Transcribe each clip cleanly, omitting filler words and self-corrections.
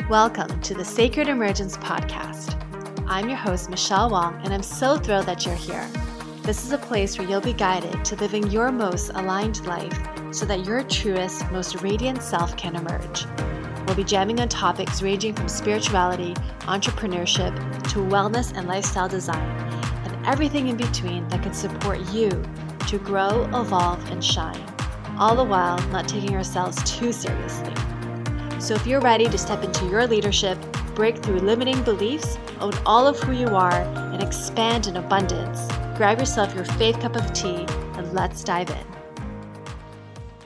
Welcome to the Sacred Emergence Podcast. I'm your host, Michelle Wong, and I'm so thrilled that you're here. This is a place where you'll be guided to living your most aligned life so that your truest, most radiant self can emerge. We'll be jamming on topics ranging from spirituality, entrepreneurship, to wellness and lifestyle design, and everything in between that can support you to grow, evolve, and shine, all the while not taking ourselves too seriously. So if you're ready to step into your leadership, break through limiting beliefs, own all of who you are, and expand in abundance, grab yourself your faith cup of tea and let's dive in.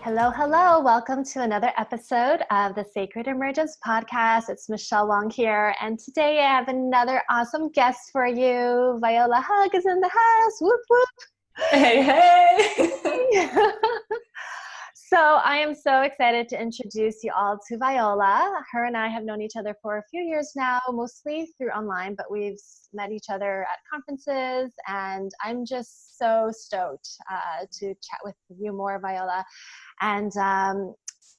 Hello. Welcome to another episode of the Sacred Emergence Podcast. It's Michelle Wong here, and today I have another awesome guest for you. Viola Hug is in the house. Whoop, whoop. Hey. So I am so excited to introduce you all to Viola. Her and I have known each other for a few years now, mostly through online, but we've met each other at conferences, and I'm just so stoked to chat with you more, Viola, and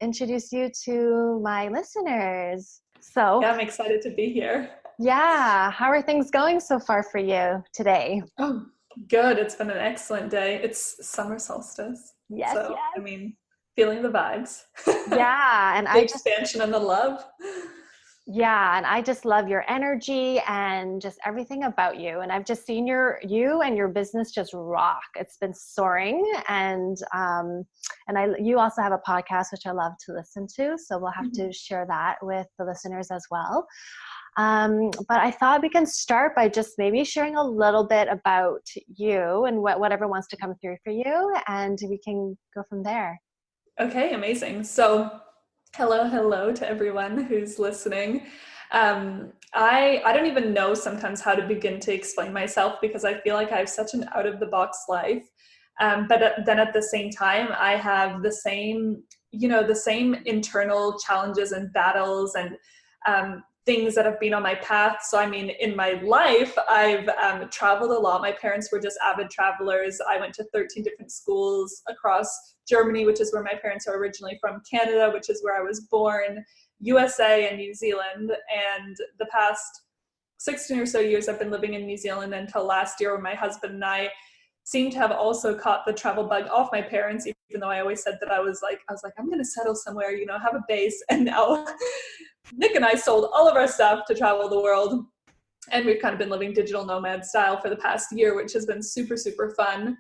introduce you to my listeners. So Yeah, I'm excited to be here. Yeah, how are things going so far for you today? Oh, good. It's been an excellent day. It's summer solstice. Yes. I mean, feeling the vibes. Yeah, and the expansion and the love. Yeah, and I just love your energy and just everything about you. And I've just seen you and your business just rock. It's been soaring, and you also have a podcast which I love to listen to. So we'll have to share that with the listeners as well. But I thought we can start by just maybe sharing a little bit about you and whatever wants to come through for you, and we can go from there. Okay, amazing. So hello to everyone who's listening. I don't even know sometimes how to begin to explain myself because I feel like I have such an out of the box life. But then at the same time, I have the same internal challenges and battles and things that have been on my path. So, I mean, in my life, I've traveled a lot. My parents were just avid travelers. I went to 13 different schools across Germany, which is where my parents are originally from, Canada, which is where I was born, USA and New Zealand. And the past 16 or so years, I've been living in New Zealand until last year, where my husband and I seem to have also caught the travel bug off my parents, even though I always said that I was like, I'm going to settle somewhere, have a base. And now Nick and I sold all of our stuff to travel the world. And we've kind of been living digital nomad style for the past year, which has been super, super fun.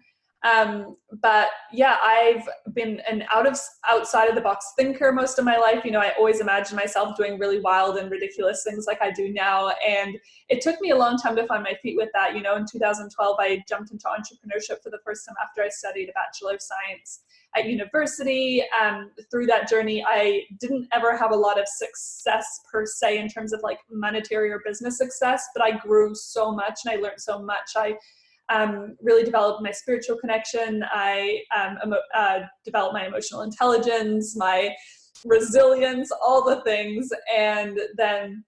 But yeah, I've been an outside of the box thinker most of my life. I always imagined myself doing really wild and ridiculous things like I do now. And it took me a long time to find my feet with that. In 2012, I jumped into entrepreneurship for the first time after I studied a Bachelor of Science at university. Through that journey, I didn't ever have a lot of success per se in terms of like monetary or business success, but I grew so much and I learned so much. I really developed my spiritual connection. I developed my emotional intelligence, my resilience, all the things. And then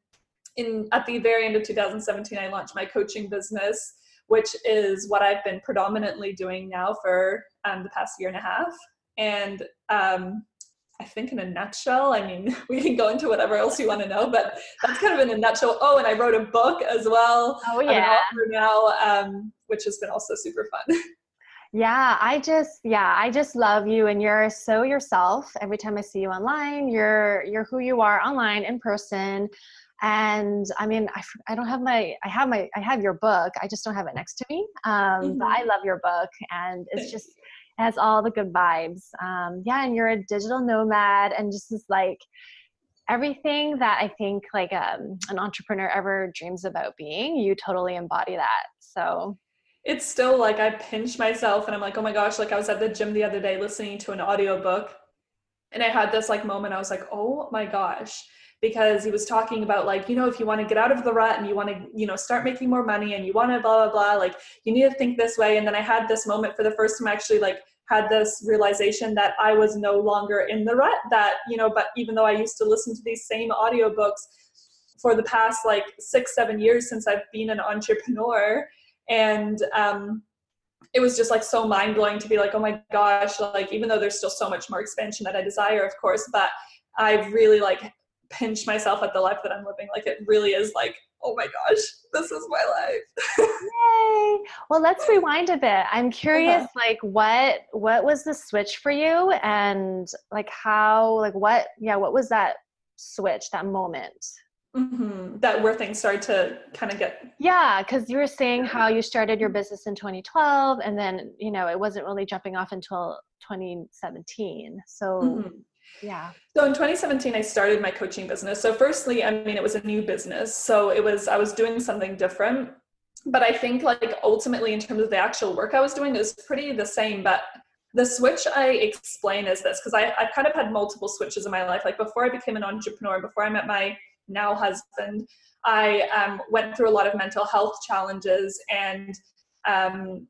at the very end of 2017, I launched my coaching business, which is what I've been predominantly doing now for the past year and a half. And I think in a nutshell, I mean, we can go into whatever else you want to know, but that's kind of in a nutshell. Oh, and I wrote a book as well. Oh, yeah. I'm an author now, which has been also super fun. Yeah, I just love you, and you're so yourself. Every time I see you online, you're who you are online, in person. And I mean, I have your book. I just don't have it next to me. But I love your book, and it has all the good vibes. And you're a digital nomad, and just is like everything that I think like an entrepreneur ever dreams about being. You totally embody that. So it's still like I pinch myself and I'm like, oh my gosh, like I was at the gym the other day listening to an audiobook, and I had this like moment. I was like, oh my gosh, because he was talking about like, if you want to get out of the rut and you want to, start making more money and you want to blah, blah, blah, like you need to think this way. And then I had this moment for the first time, I actually like had this realization that I was no longer in the rut, that, but even though I used to listen to these same audiobooks for the past like 6-7 years since I've been an entrepreneur, and it was just like so mind blowing to be like, oh my gosh, like even though there's still so much more expansion that I desire, of course, but I've really like pinched myself at the life that I'm living. Like it really is like, oh my gosh, this is my life. Yay. Well, let's rewind a bit. I'm curious, Okay. like what was the switch for you, and like how, like what was that switch, that moment? That where things started to kind of get. Yeah, because you were saying how you started your business in 2012, and then, it wasn't really jumping off until 2017. So, Mhm. yeah. So in 2017, I started my coaching business. So firstly, I mean, it was a new business. So I was doing something different. But I think like ultimately in terms of the actual work I was doing, it was pretty the same. But the switch I explain is this, because I've kind of had multiple switches in my life. Like before I became an entrepreneur, before I met my now husband, I went through a lot of mental health challenges and um,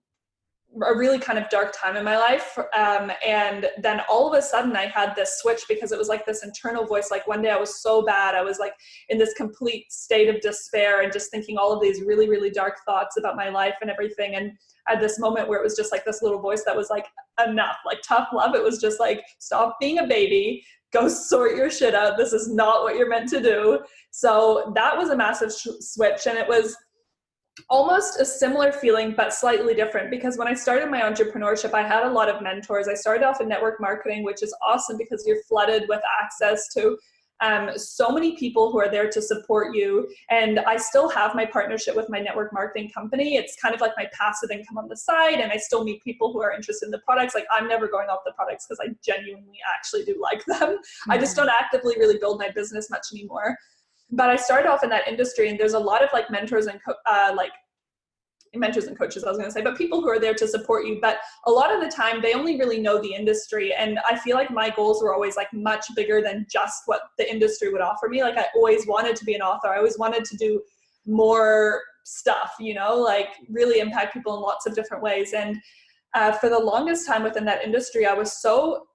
a really kind of dark time in my life. And then all of a sudden I had this switch because it was like this internal voice. Like one day I was so bad. I was like in this complete state of despair and just thinking all of these really, really dark thoughts about my life and everything. And I had this moment where it was just like this little voice that was like, enough, like tough love. It was just like, stop being a baby, go sort your shit out. This is not what you're meant to do. So that was a massive switch. And it was almost a similar feeling, but slightly different, because when I started my entrepreneurship, I had a lot of mentors. I started off in network marketing, which is awesome because you're flooded with access to so many people who are there to support you. And I still have my partnership with my network marketing company. It's kind of like my passive income on the side. And I still meet people who are interested in the products. Like I'm never going off the products because I genuinely actually do like them. I just don't actively really build my business much anymore. But I started off in that industry, and there's a lot of like mentors and mentors and coaches, I was going to say, but people who are there to support you. But a lot of the time they only really know the industry. And I feel like my goals were always like much bigger than just what the industry would offer me. Like I always wanted to be an author. I always wanted to do more stuff, like really impact people in lots of different ways. And for the longest time within that industry, I was so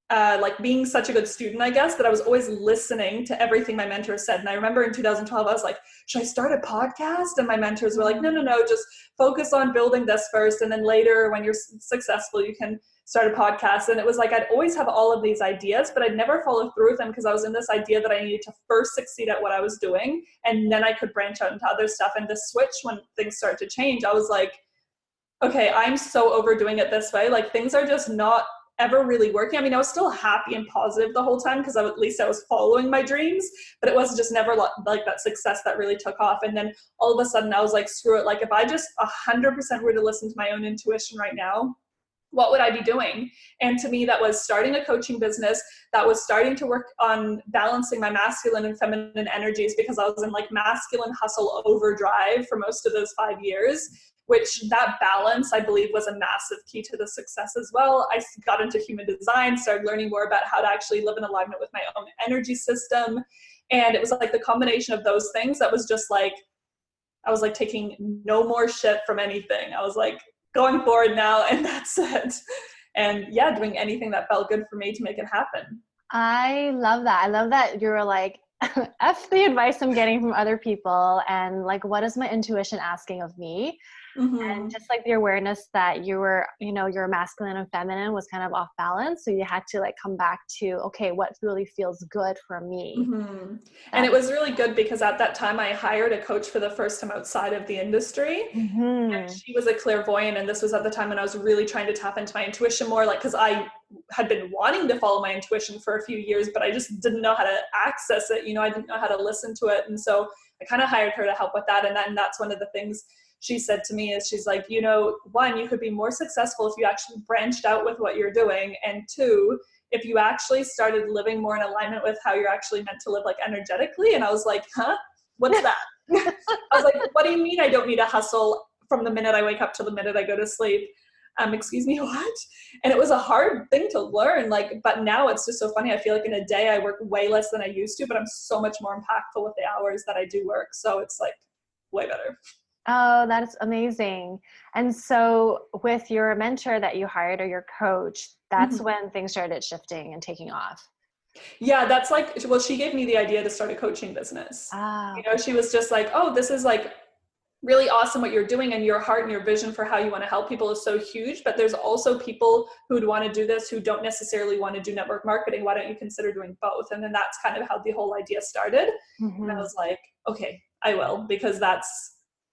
like being such a good student, I guess, that I was always listening to everything my mentors said. And I remember in 2012, I was like, should I start a podcast? And my mentors were like, no, just focus on building this first. And then later when you're successful, you can start a podcast. And it was like, I'd always have all of these ideas, but I'd never follow through with them because I was in this idea that I needed to first succeed at what I was doing. And then I could branch out into other stuff. And the switch, when things started to change, I was like, okay, I'm so overdoing it this way. Like things are just not ever really working. I mean, I was still happy and positive the whole time because at least I was following my dreams, but it was just never like that success that really took off. And then all of a sudden I was like, screw it. Like if I just 100% were to listen to my own intuition right now, what would I be doing? And to me, that was starting a coaching business, that was starting to work on balancing my masculine and feminine energies, because I was in like masculine hustle overdrive for most of those 5 years, which that balance, I believe, was a massive key to the success as well. I got into human design, started learning more about how to actually live in alignment with my own energy system. And it was like the combination of those things that was just like, I was like taking no more shit from anything. I was like, going forward now, and that's it. And yeah, doing anything that felt good for me to make it happen. I love that. I love that you were like, F the advice I'm getting from other people, and like, what is my intuition asking of me? And just like the awareness that you were, your masculine and feminine was kind of off balance. So you had to like come back to, okay, what really feels good for me? And it was really good because at that time I hired a coach for the first time outside of the industry. And she was a clairvoyant. And this was at the time when I was really trying to tap into my intuition more, like, because I had been wanting to follow my intuition for a few years, but I just didn't know how to access it. I didn't know how to listen to it. And so I kind of hired her to help with that. And then that's one of the things she said to me is, she's like, one, you could be more successful if you actually branched out with what you're doing. And two, if you actually started living more in alignment with how you're actually meant to live, like energetically. And I was like, huh? What's that? I was like, what do you mean I don't need to hustle from the minute I wake up to the minute I go to sleep? Excuse me, what? And it was a hard thing to learn, but now it's just so funny. I feel like in a day I work way less than I used to, but I'm so much more impactful with the hours that I do work. So it's like way better. Oh, that is amazing. And so with your mentor that you hired, or your coach, that's when things started shifting and taking off. Yeah, that's like, well, she gave me the idea to start a coaching business. Ah. She was just like, oh, this is like really awesome what you're doing, and your heart and your vision for how you want to help people is so huge. But there's also people who'd want to do this who don't necessarily want to do network marketing. Why don't you consider doing both? And then that's kind of how the whole idea started. And I was like, okay, I will, because that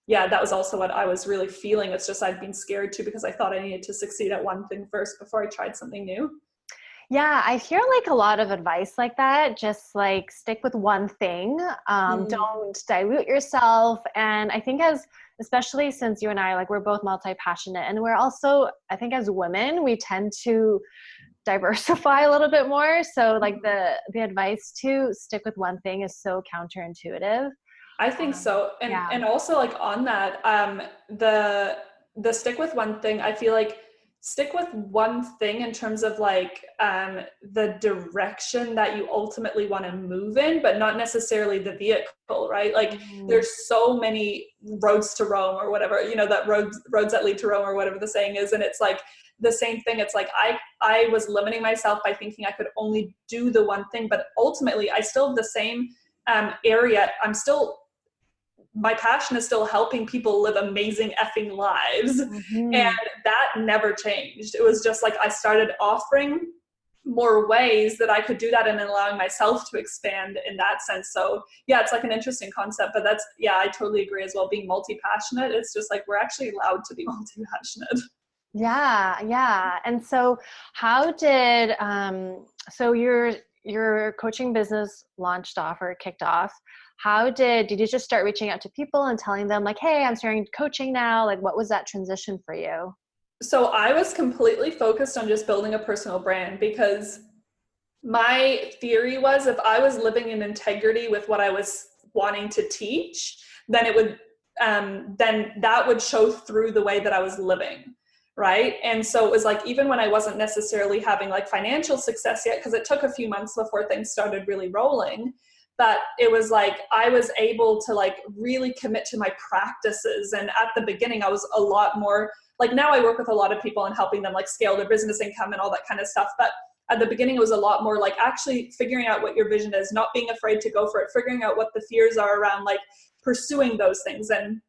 was also what I was really feeling. It's just I'd been scared too, because I thought I needed to succeed at one thing first before I tried something new. Yeah, I hear like a lot of advice like that. Just like stick with one thing. Don't dilute yourself. And I think especially since you and I, like we're both multi-passionate, and we're also, I think as women, we tend to diversify a little bit more. So like the advice to stick with one thing is so counterintuitive. I think so. And also like on that, the stick with one thing, I feel like stick with one thing in terms of like the direction that you ultimately want to move in, but not necessarily the vehicle, right? Like there's so many roads to Rome or whatever, that roads that lead to Rome or whatever the saying is. And it's like the same thing. It's like I was limiting myself by thinking I could only do the one thing, but ultimately I still have the same area. My passion is still helping people live amazing effing lives. And that never changed. It was just like I started offering more ways that I could do that, and then allowing myself to expand in that sense. So yeah, it's like an interesting concept, but I totally agree as well. Being multi-passionate, it's just like we're actually allowed to be multi-passionate. Yeah. And so how did, so your coaching business launched off or kicked off? Did you just start reaching out to people and telling them like, hey, I'm starting coaching now? Like, what was that transition for you? So I was completely focused on just building a personal brand, because my theory was if I was living in integrity with what I was wanting to teach, then it would, then that would show through the way that I was living. Right. And so it was like, even when I wasn't necessarily having like financial success yet, because it took a few months before things started really rolling, but it was like I was able to like really commit to my practices. And at the beginning, I was a lot more like, now I work with a lot of people and helping them like scale their business income and all that kind of stuff. But at the beginning, it was a lot more like actually figuring out what your vision is, not being afraid to go for it, figuring out what the fears are around like pursuing those things. And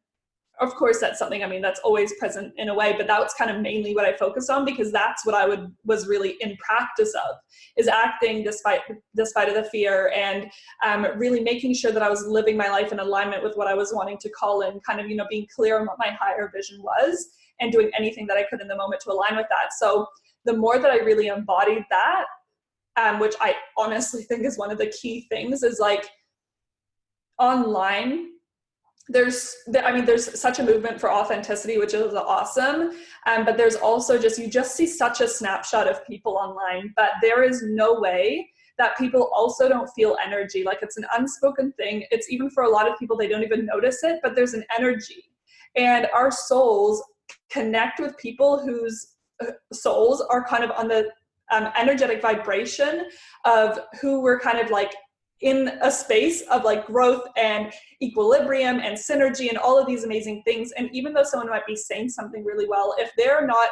of course, that's something, I mean, that's always present in a way, but that was kind of mainly what I focused on, because that's what I was really in practice of, is acting despite of the fear, and really making sure that I was living my life in alignment with what I was wanting to call in, kind of, being clear on what my higher vision was and doing anything that I could in the moment to align with that. So the more that I really embodied that, which I honestly think is one of the key things, is like online, there's such a movement for authenticity, which is awesome. But there's also you just see such a snapshot of people online, but there is no way that people also don't feel energy. Like it's an unspoken thing. It's even for a lot of people, they don't even notice it, but there's an energy, and our souls connect with people whose souls are kind of on the energetic vibration of who we're kind of like in a space of like growth and equilibrium and synergy and all of these amazing things. And even though someone might be saying something really well, if they're not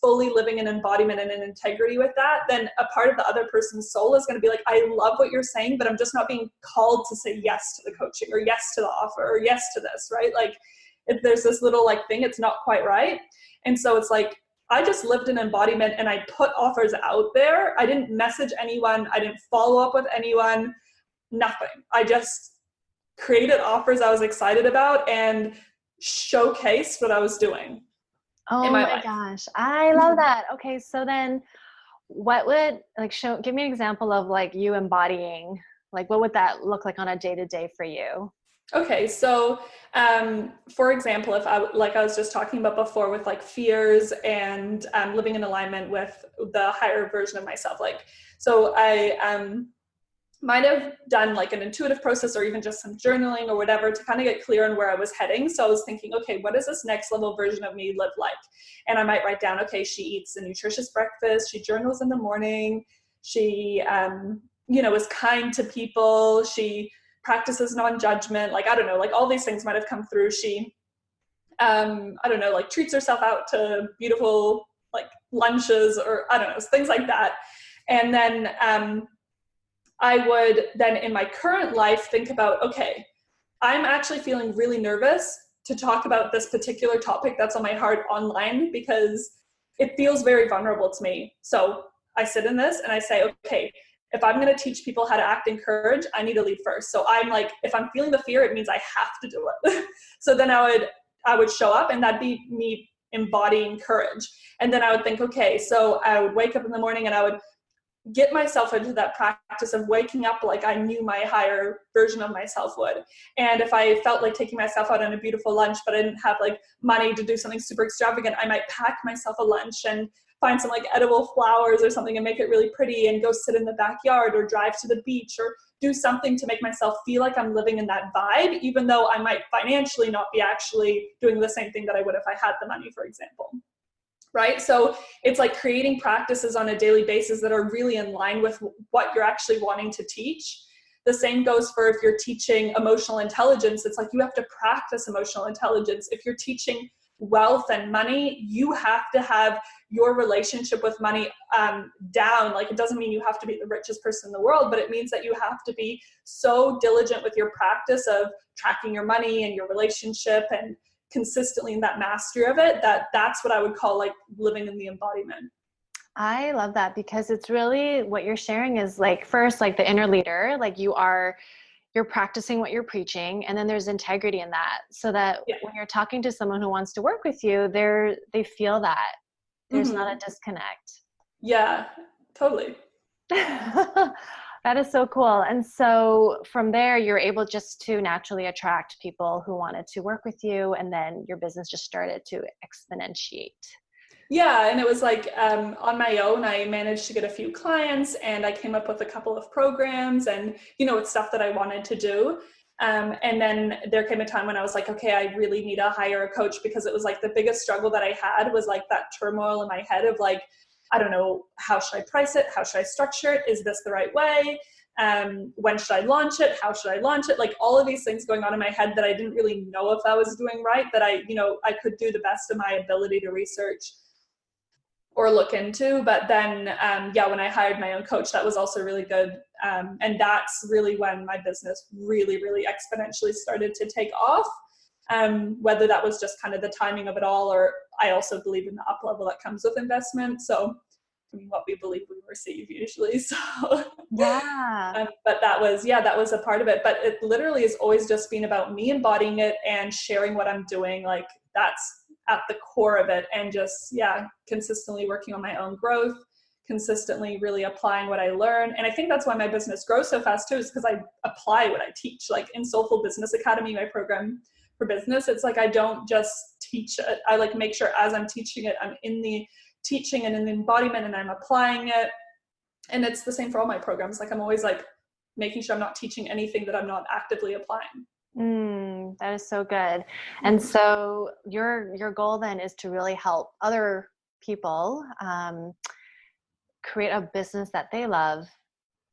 fully living in embodiment and in integrity with that, then a part of the other person's soul is going to be like, I love what you're saying, but I'm just not being called to say yes to the coaching or yes to the offer or yes to this, right? Like if there's this little like thing, it's not quite right. And so it's like, I just lived in embodiment and I put offers out there. I didn't message anyone. I didn't follow up with anyone. Nothing. I just created offers I was excited about and showcased what I was doing. Oh my gosh. I love that. Okay. So then what would give me an example of like you embodying, like what would that look like on a day-to-day for you? Okay. So, for example, if I was just talking about before with like fears and living in alignment with the higher version of myself, so I might have done like an intuitive process or even just some journaling or whatever to kind of get clear on where I was heading. So I was thinking, okay, what does this next level version of me live like? And I might write down, okay, she eats a nutritious breakfast. She journals in the morning. She, is kind to people. She practices non-judgment. Like, I don't know, like all these things might have come through. She, like treats herself out to beautiful like lunches or I don't know, things like that. And then, I would then in my current life think about, okay, I'm actually feeling really nervous to talk about this particular topic that's on my heart online because it feels very vulnerable to me. So I sit in this and I say, okay, if I'm going to teach people how to act in courage, I need to lead first. So I'm like, if I'm feeling the fear, it means I have to do it. So then I would show up, and that'd be me embodying courage. And then I would think, okay, so I would wake up in the morning and I would get myself into that practice of waking up like I knew my higher version of myself would. And if I felt like taking myself out on a beautiful lunch, but I didn't have like money to do something super extravagant, I might pack myself a lunch and find some like edible flowers or something and make it really pretty and go sit in the backyard or drive to the beach or do something to make myself feel like I'm living in that vibe, even though I might financially not be actually doing the same thing that I would if I had the money, for example. Right? So it's like creating practices on a daily basis that are really in line with what you're actually wanting to teach. The same goes for if you're teaching emotional intelligence. It's like you have to practice emotional intelligence. If you're teaching wealth and money, you have to have your relationship with money down. Like, it doesn't mean you have to be the richest person in the world, but it means that you have to be so diligent with your practice of tracking your money and your relationship and consistently in that mastery of it, that's what I would call like living in the embodiment. I love that, because it's really what you're sharing is like, first, like the inner leader, like you're practicing what you're preaching, and then there's integrity in that, so that when you're talking to someone who wants to work with you, they feel that there's not a disconnect. Yeah, totally. That is so cool. And so from there, you're able just to naturally attract people who wanted to work with you, and then your business just started to exponentiate. Yeah, and it was like on my own, I managed to get a few clients, and I came up with a couple of programs, and it's stuff that I wanted to do. And then there came a time when I was like, okay, I really need to hire a coach, because it was like the biggest struggle that I had was like that turmoil in my head of like, I don't know, how should I price it? How should I structure it? Is this the right way? When should I launch it? How should I launch it? Like all of these things going on in my head that I didn't really know if I was doing right, that I could do the best of my ability to research or look into. But then, when I hired my own coach, that was also really good. And that's really when my business really, really exponentially started to take off. Whether that was just kind of the timing of it all, or I also believe in the up level that comes with investment. So what we believe we receive usually. So yeah. But that was a part of it. But it literally has always just been about me embodying it and sharing what I'm doing. Like that's at the core of it. And just, consistently working on my own growth, consistently really applying what I learn. And I think that's why my business grows so fast too, is because I apply what I teach. Like in Soulful Business Academy, my program for business, it's like I don't just teach it. I like make sure as I'm teaching it, I'm in the teaching and in the embodiment, and I'm applying it. And it's the same for all my programs. Like I'm always like making sure I'm not teaching anything that I'm not actively applying. That is so good. And so your goal then is to really help other people create a business that they love,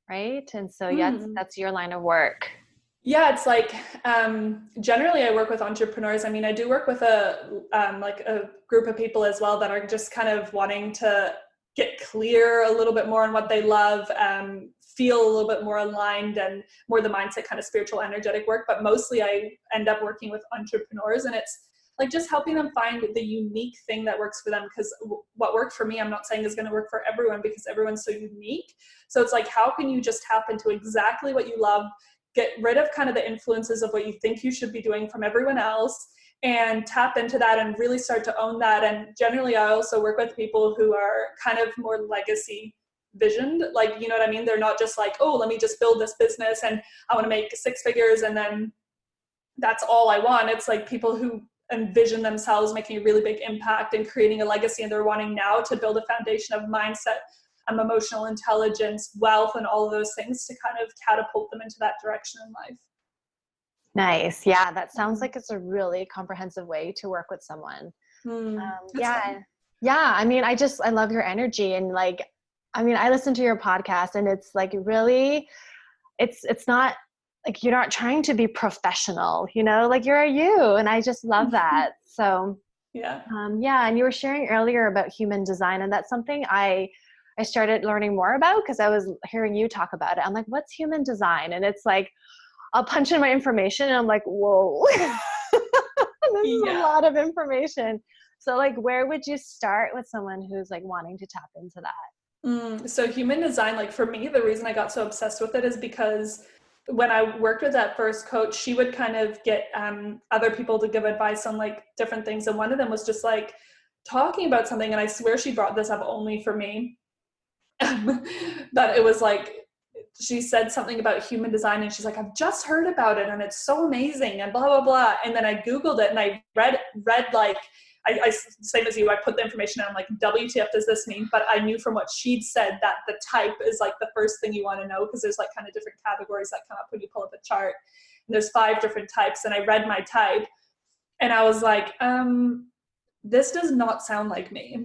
right? And so that's your line of work. Yeah, it's like generally I work with entrepreneurs. I mean, I do work with a group of people as well that are just kind of wanting to get clear a little bit more on what they love, feel a little bit more aligned, and more the mindset kind of spiritual energetic work. But mostly I end up working with entrepreneurs, and it's like just helping them find the unique thing that works for them. Because what worked for me, I'm not saying is going to work for everyone, because everyone's so unique. So it's like, how can you just tap into exactly what you love, get rid of kind of the influences of what you think you should be doing from everyone else, and tap into that and really start to own that. And generally I also work with people who are kind of more legacy visioned, like, you know what I mean? They're not just like, oh, let me just build this business and I want to make 6 figures and then that's all I want. It's like people who envision themselves making a really big impact and creating a legacy, and they're wanting now to build a foundation of mindset, emotional intelligence, wealth, and all of those things to kind of catapult them into that direction in life. Nice. Yeah, that sounds like it's a really comprehensive way to work with someone. Yeah. I mean, I love your energy, and like, I mean, I listen to your podcast, and it's like really, it's not like you're not trying to be professional, like you're you, and I just love that. So and you were sharing earlier about human design, and that's something I started learning more about because I was hearing you talk about it. I'm like, what's human design? And it's like, I'll punch in my information and I'm like, whoa, This is a Yeah. lot of information. So like, where would you start with someone who's like wanting to tap into that? So human design, like for me, the reason I got so obsessed with it is because when I worked with that first coach, she would kind of get other people to give advice on like different things. And one of them was just like talking about something. And I swear she brought this up only for me. But it was like, she said something about human design and she's like, I've just heard about it and it's so amazing and blah, blah, blah. And then I Googled it and I read like, I same as you, I put the information on like, WTF does this mean? But I knew from what she'd said that the type is like the first thing you want to know, because there's like kind of different categories that come up when you pull up a chart. And there's 5 different types. And I read my type and I was like, this does not sound like me.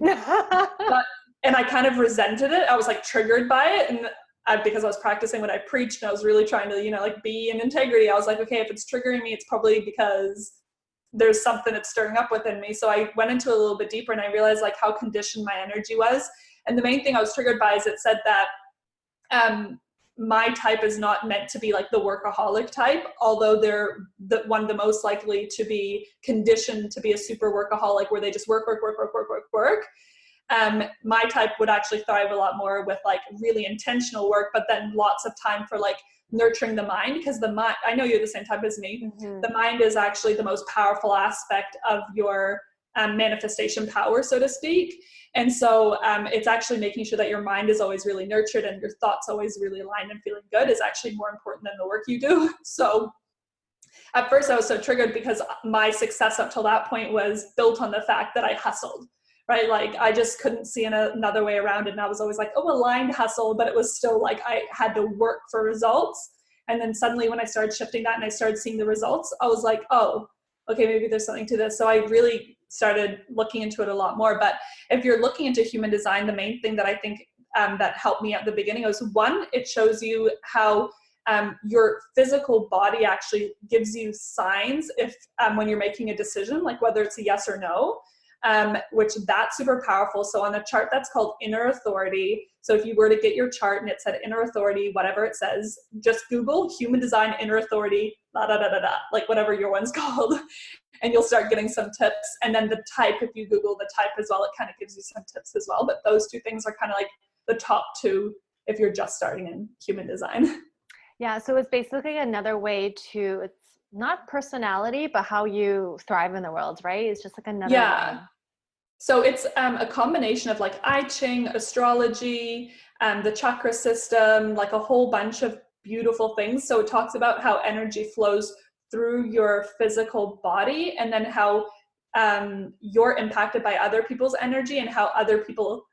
And I kind of resented it. I was like triggered by it. And because I was practicing what I preached and I was really trying to, like be in integrity. I was like, okay, if it's triggering me, it's probably because there's something that's stirring up within me. So I went into it a little bit deeper and I realized like how conditioned my energy was. And the main thing I was triggered by is it said that my type is not meant to be like the workaholic type, although they're one of the most likely to be conditioned to be a super workaholic where they just work. My type would actually thrive a lot more with like really intentional work, but then lots of time for like nurturing the mind, because the mind, I know you're the same type as me. Mm-hmm. The mind is actually the most powerful aspect of your manifestation power, so to speak. And so it's actually making sure that your mind is always really nurtured and your thoughts always really aligned and feeling good is actually more important than the work you do. So at first I was so triggered because my success up till that point was built on the fact that I hustled. Right? Like I just couldn't see another way around it. And I was always like, oh, aligned hustle, but it was still like I had to work for results. And then suddenly when I started shifting that and I started seeing the results, I was like, oh, okay, maybe there's something to this. So I really started looking into it a lot more. But if you're looking into human design, the main thing that I think that helped me at the beginning was, one, it shows you how your physical body actually gives you signs if when you're making a decision, like whether it's a yes or no. Which that's super powerful. So on a chart that's called Inner Authority. So if you were to get your chart and it said Inner Authority, whatever it says, just Google Human Design Inner Authority, like whatever your one's called, and you'll start getting some tips. And then the type, if you Google the type as well, it kind of gives you some tips as well. But those 2 things are kind of like the top 2 if you're just starting in human design. Yeah. So it's basically another way to, it's not personality, but how you thrive in the world, right? It's just like another way. So it's a combination of like I Ching, astrology, the chakra system, like a whole bunch of beautiful things. So it talks about how energy flows through your physical body and then how you're impacted by other people's energy and how other people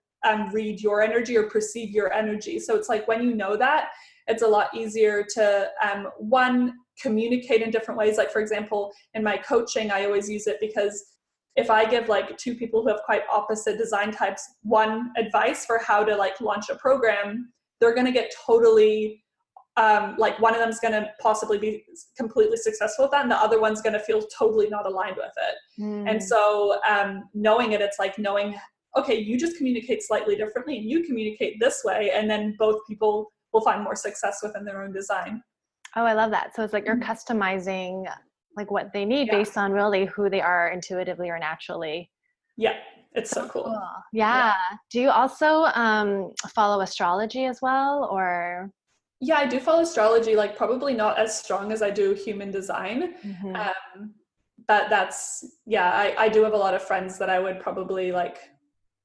read your energy or perceive your energy. So it's like when you know that, it's a lot easier to, one, communicate in different ways. Like for example, in my coaching, I always use it because if I give like 2 people who have quite opposite design types one advice for how to like launch a program, they're going to get totally like one of them's going to possibly be completely successful with that and the other one's going to feel totally not aligned with it. And so knowing it, it's like knowing, okay, you just communicate slightly differently and you communicate this way, and then both people will find more success within their own design. Oh, I love that. So it's like you're customizing like what they need based on really who they are intuitively or naturally. Yeah, it's so cool. Yeah. Do you also follow astrology as well, or? Yeah, I do follow astrology, like probably not as strong as I do human design. But that's, I do have a lot of friends that I would probably like,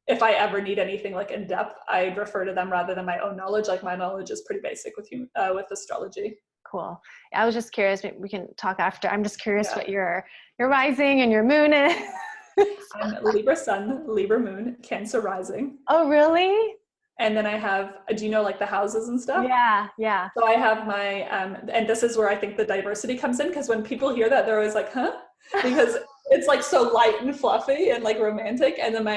if I ever need anything like in depth, I'd refer to them rather than my own knowledge. Like my knowledge is pretty basic with astrology. Cool. I was just curious. We can talk after. I'm just curious what your rising and your moon is. I'm Libra sun, Libra moon, Cancer rising. Oh, really? And then I have, do you know like the houses and stuff? Yeah. So I have my, and this is where I think the diversity comes in, because when people hear that, they're always like, huh? Because it's like so light and fluffy and like romantic. And then I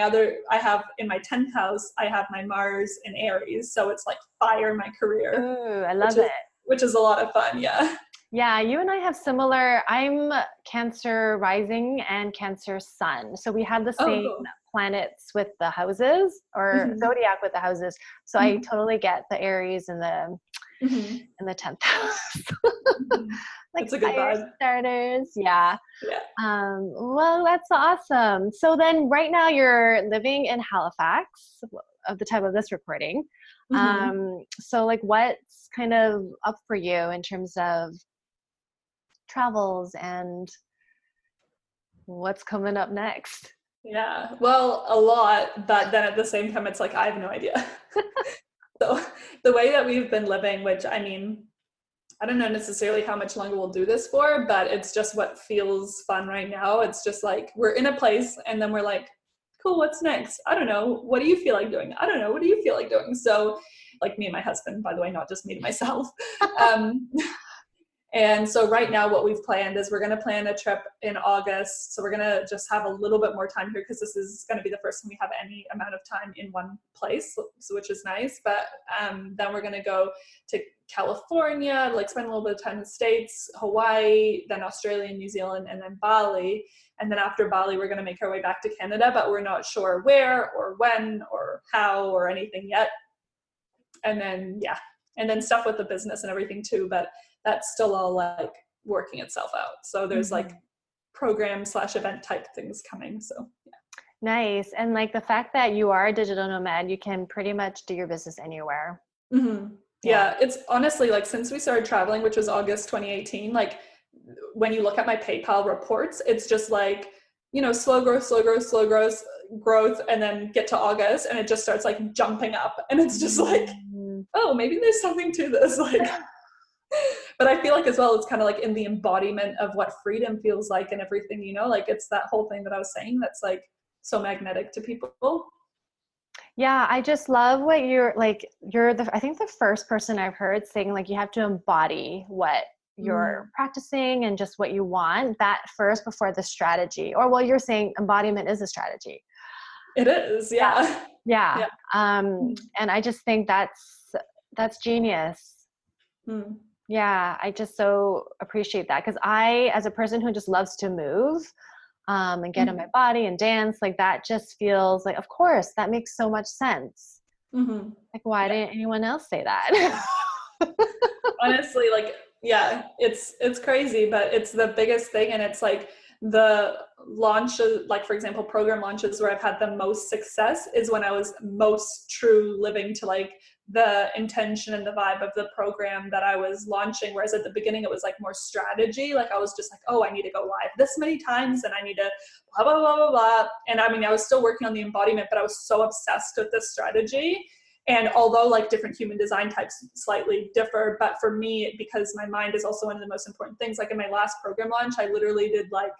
have in my 10th house, I have my Mars in Aries. So it's like fire in my career. Ooh, I love it. Which is a lot of fun. Yeah. Yeah. You and I have similar, I'm Cancer rising and Cancer sun. So we had the same planets with the houses or zodiac with the houses. So I totally get the Aries and the Mm-hmm. in the 10th house. Mm-hmm. Like It's a good fire vibe. starters. Yeah. Yeah. Well, that's awesome. So then right now you're living in Halifax of the time of this recording. Mm-hmm. So like what's kind of up for you in terms of travels and what's coming up next? Yeah. Well, a lot, but then at the same time, it's like, I have no idea. So the way that we've been living, which I mean, I don't know necessarily how much longer we'll do this for, but it's just what feels fun right now. It's just like we're in a place and then we're like, cool, what's next? I don't know. What do you feel like doing? I don't know. What do you feel like doing? So, like me and my husband, by the way, not just me to myself. Um, And so right now what we've planned is we're going to plan a trip in August. So we're going to just have a little bit more time here because this is going to be the first time we have any amount of time in one place, so, which is nice. But then we're going to go to California, like spend a little bit of time in the States, Hawaii, then Australia and New Zealand, and then Bali. And then after Bali, we're going to make our way back to Canada, but we're not sure where or when or how or anything yet. And then, yeah, and then stuff with the business and everything too. But that's still all like working itself out. So there's like program/event type things coming. So yeah. Nice. And like the fact that you are a digital nomad, you can pretty much do your business anywhere. Mm-hmm. Yeah, it's honestly like since we started traveling, which was August 2018, like when you look at my PayPal reports, it's just like, you know, slow growth, and then get to August and it just starts like jumping up. And it's just like, oh, maybe there's something to this. Like, but I feel like as well, it's kind of like in the embodiment of what freedom feels like and everything, you know, like it's that whole thing that I was saying that's like so magnetic to people. Yeah, I just love what you're like. I think the first person I've heard saying like you have to embody what you're practicing and just what you want that first before the strategy. Or well, you're saying embodiment is a strategy. It is, yeah. Yeah. And I just think that's genius. Yeah, I just so appreciate that because I, as a person who just loves to move and get in my body and dance, like that just feels like, of course, that makes so much sense. Like, why didn't anyone else say that? Honestly, like, yeah, it's crazy, but it's the biggest thing. And it's like the launches, like for example, program launches where I've had the most success is when I was most true living to like the intention and the vibe of the program that I was launching. Whereas at the beginning, it was like more strategy. Like I was just like, oh, I need to go live this many times and I need to blah, blah, blah, blah, blah. And I mean, I was still working on the embodiment, but I was so obsessed with this strategy. And although like different human design types slightly differ, but for me, because my mind is also one of the most important things, like in my last program launch, I literally did like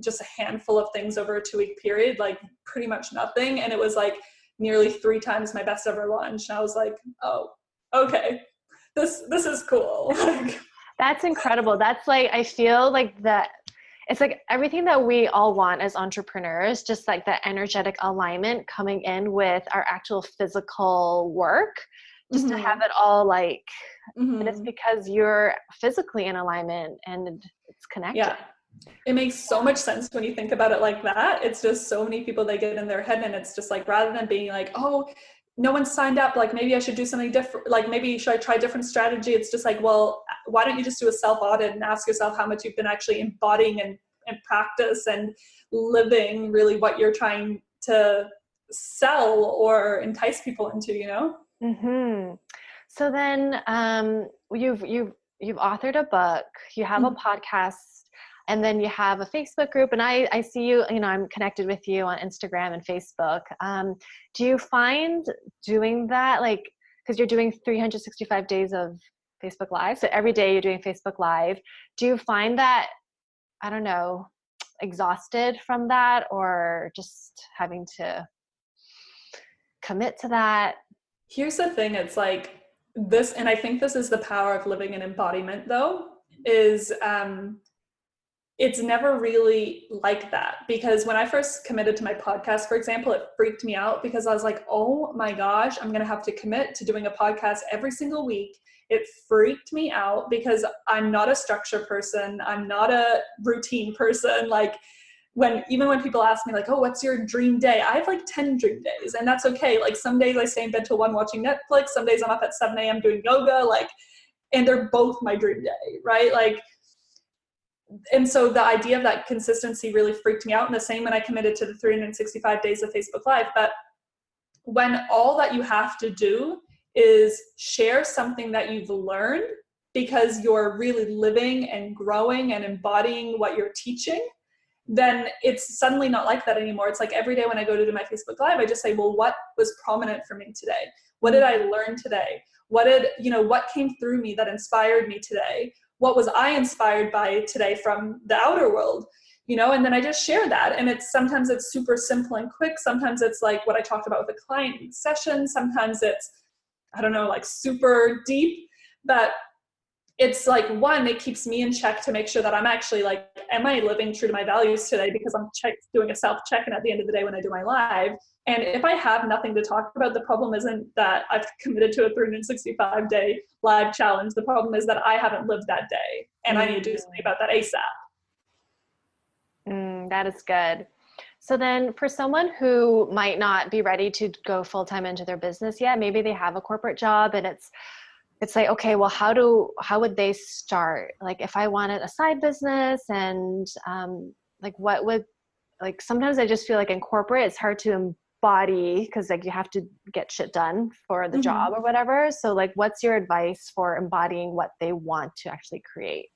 just a handful of things over a 2-week period, like pretty much nothing. And it was like nearly 3 times my best ever launch. And I was like, oh, okay, this is cool. Like, that's incredible. That's like, I feel like that it's like everything that we all want as entrepreneurs, just like that energetic alignment coming in with our actual physical work, just to have it all like, and it's because you're physically in alignment and it's connected. Yeah. It makes so much sense when you think about it like that. It's just so many people, they get in their head and it's just like, rather than being like, oh, no one signed up, like maybe I should do something different, like maybe should I try a different strategy? It's just like, well, why don't you just do a self-audit and ask yourself how much you've been actually embodying and practice and living really what you're trying to sell or entice people into, you know? So then you've authored a book, you have a podcast, and then you have a Facebook group, and I see you, you know, I'm connected with you on Instagram and Facebook. Do you find doing that, like, because you're doing 365 days of Facebook Live, so every day you're doing Facebook Live, do you find that, I don't know, exhausted from that or just having to commit to that? Here's the thing, it's like this, and I think this is the power of living in embodiment though, is it's never really like that. Because when I first committed to my podcast, for example, it freaked me out because I was like, oh my gosh, I'm going to have to commit to doing a podcast every single week. It freaked me out because I'm not a structure person. I'm not a routine person. Like even when people ask me like, oh, what's your dream day? I have like 10 dream days, and that's okay. Like some days I stay in bed till 1 watching Netflix. Some days I'm up at 7 a.m. doing yoga, like, and they're both my dream day, right? Like, and so the idea of that consistency really freaked me out. And the same when I committed to the 365 days of Facebook Live. But when all that you have to do is share something that you've learned because you're really living and growing and embodying what you're teaching, then it's suddenly not like that anymore. It's like every day when I go to do my Facebook Live, I just say, well, what was prominent for me today? What did I learn today? What came through me that inspired me today? What was I inspired by today from the outer world? And then I just share that. And sometimes it's super simple and quick. Sometimes it's like what I talked about with a client session. Sometimes it's, I don't know, like super deep, but it's like, one, it keeps me in check to make sure that I'm actually like, am I living true to my values today? Because I'm doing a self-check-in at the end of the day when I do my live. And if I have nothing to talk about, the problem isn't that I've committed to a 365-day live challenge. The problem is that I haven't lived that day, and I need to do something about that ASAP. That is good. So then for someone who might not be ready to go full-time into their business yet, maybe they have a corporate job and it's like, okay, well, how would they start? Like if I wanted a side business and sometimes I just feel like in corporate, it's hard to embody because like you have to get shit done for the job or whatever. So like, what's your advice for embodying what they want to actually create?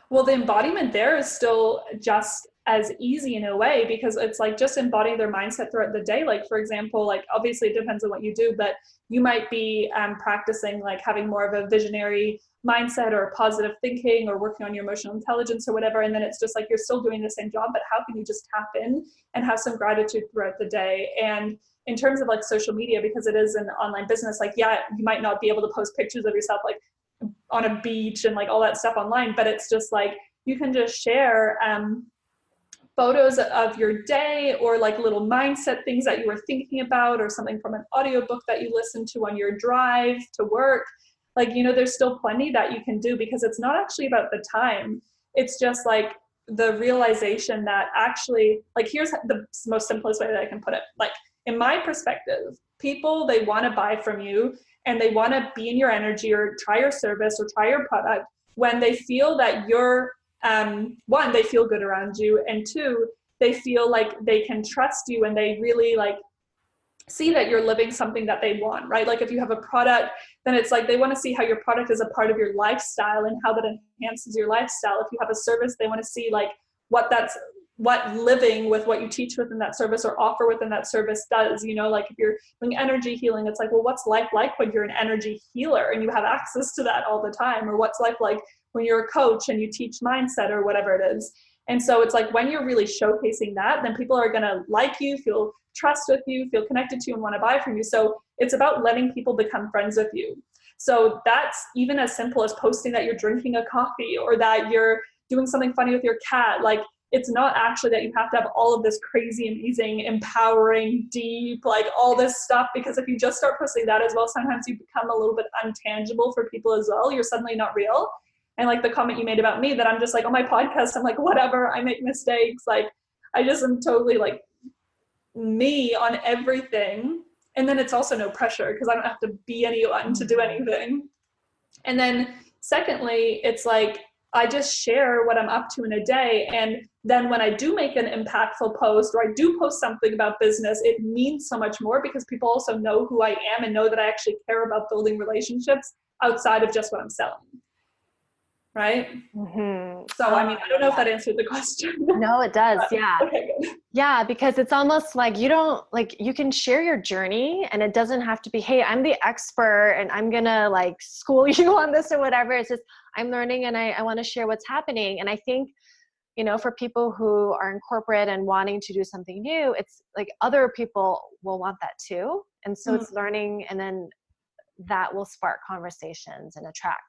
Well, the embodiment there is still just as easy in a way, because it's like just embodying their mindset throughout the day. Like, for example, like obviously it depends on what you do, but you might be practicing like having more of a visionary mindset or positive thinking or working on your emotional intelligence or whatever. And then it's just like, you're still doing the same job, but how can you just tap in and have some gratitude throughout the day? And in terms of like social media, because it is an online business, like, yeah, you might not be able to post pictures of yourself like on a beach and like all that stuff online, but it's just like, you can just share photos of your day or like little mindset things that you were thinking about, or something from an audiobook that you listen to on your drive to work. Like, there's still plenty that you can do, because it's not actually about the time. It's just like the realization that actually, like, here's the most simplest way that I can put it. Like, in my perspective, people, they want to buy from you and they want to be in your energy or try your service or try your product when they feel that you're one, they feel good around you, and two, they feel like they can trust you and they really like see that you're living something that they want, right? Like if you have a product, then it's like they want to see how your product is a part of your lifestyle and how that enhances your lifestyle. If you have a service, they want to see like what living with what you teach within that service or offer within that service does. Like if you're doing energy healing, it's like, well, what's life like when you're an energy healer and you have access to that all the time? Or what's life like when you're a coach and you teach mindset or whatever it is? And so it's like when you're really showcasing that, then people are going to like you, feel trust with you, feel connected to you, and want to buy from you. So it's about letting people become friends with you. So that's even as simple as posting that you're drinking a coffee or that you're doing something funny with your cat. Like, it's not actually that you have to have all of this crazy, amazing, empowering, deep, like all this stuff, because if you just start posting that as well, sometimes you become a little bit untangible for people as well. You're suddenly not real. And like the comment you made about me, that I'm just like, on my podcast, I'm like, whatever, I make mistakes. Like, I just am totally like me on everything. And then it's also no pressure because I don't have to be anyone to do anything. And then secondly, it's like, I just share what I'm up to in a day. And then when I do make an impactful post or I do post something about business, it means so much more because people also know who I am and know that I actually care about building relationships outside of just what I'm selling. Right? Mm-hmm. So, I mean, I don't know if that answered the question. No, it does. Yeah. Okay, good. Yeah, because it's almost like you can share your journey and it doesn't have to be, hey, I'm the expert and I'm going to like school you on this or whatever. It's just, I'm learning and I want to share what's happening. And I think, for people who are in corporate and wanting to do something new, it's like other people will want that too. And so it's learning, and then that will spark conversations and attract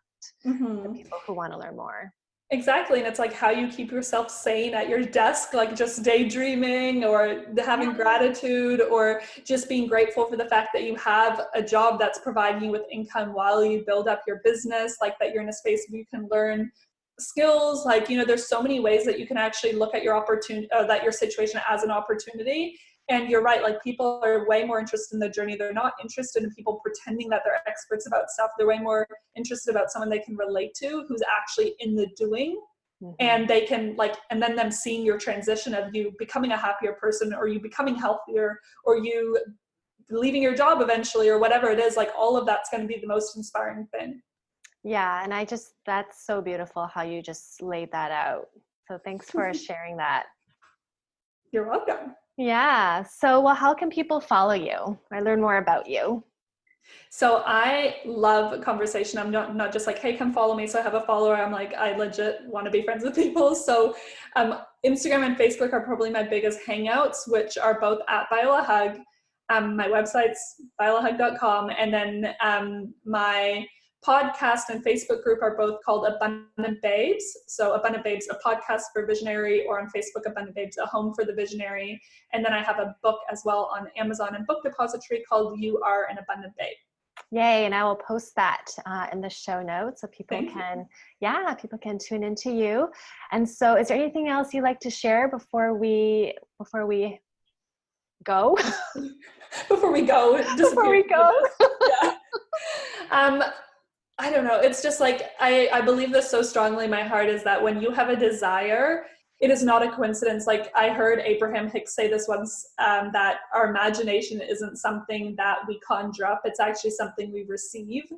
the people who want to learn more. Exactly. And it's like how you keep yourself sane at your desk, like just daydreaming or having gratitude or just being grateful for the fact that you have a job that's providing you with income while you build up your business, like that you're in a space where you can learn skills. Like, there's so many ways that you can actually look at your opportunity, that your situation as an opportunity. And you're right, like people are way more interested in the journey. They're not interested in people pretending that they're experts about stuff. They're way more interested about someone they can relate to who's actually in the doing. And they can and then them seeing your transition of you becoming a happier person, or you becoming healthier, or you leaving your job eventually, or whatever it is, like all of that's going to be the most inspiring thing. Yeah. And that's so beautiful how you just laid that out. So thanks for sharing that. You're welcome. Yeah. So, well, how can people follow you or learn more about you? So I love conversation. I'm not just like, hey, come follow me so I have a follower. I'm like, I legit want to be friends with people. So Instagram and Facebook are probably my biggest hangouts, which are both at Viola Hug. My website's violahug.com. And then my podcast and Facebook group are both called Abundant Babes. So Abundant Babes, a podcast for visionary, or on Facebook, Abundant Babes, a home for the visionary. And then I have a book as well on Amazon and Book Depository called You Are an Abundant Babe. Yay. And I will post that in the show notes so people can tune into you. And so is there anything else you'd like to share before we go? Before we go. Yeah. I don't know. It's just like, I believe this so strongly in my heart, is that when you have a desire, it is not a coincidence. Like I heard Abraham Hicks say this once, that our imagination isn't something that we conjure up. It's actually something we receive,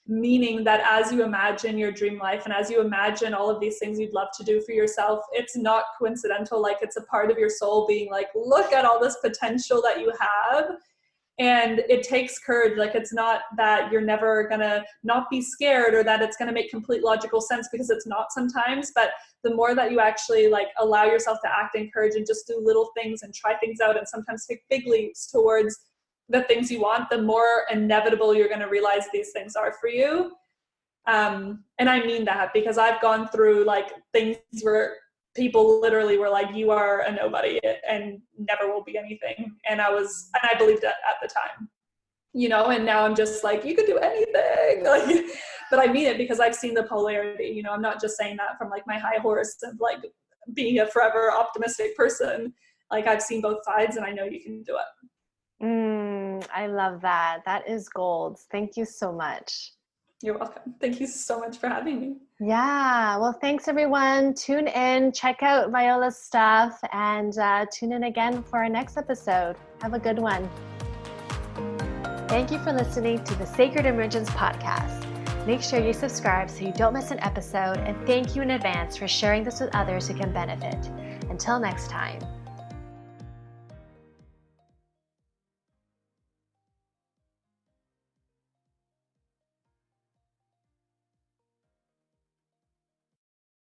meaning that as you imagine your dream life and as you imagine all of these things you'd love to do for yourself, it's not coincidental. Like it's a part of your soul being like, look at all this potential that you have. And it takes courage. Like it's not that you're never gonna not be scared, or that it's gonna make complete logical sense, because it's not sometimes. But the more that you actually like allow yourself to act in courage and just do little things and try things out and sometimes take big leaps towards the things you want, the more inevitable you're gonna realize these things are for you. And I mean that because I've gone through like things where people literally were like, you are a nobody and never will be anything. And I believed it at the time, and now I'm just like, you could do anything. Like, but I mean it because I've seen the polarity, I'm not just saying that from like my high horse of like being a forever optimistic person. Like I've seen both sides and I know you can do it. I love that. That is gold. Thank you so much. You're welcome. Thank you so much for having me. Yeah. Well, thanks everyone. Tune in, check out Viola's stuff, and tune in again for our next episode. Have a good one. Thank you for listening to the Sacred Emergence podcast. Make sure you subscribe so you don't miss an episode, and thank you in advance for sharing this with others who can benefit. Until next time.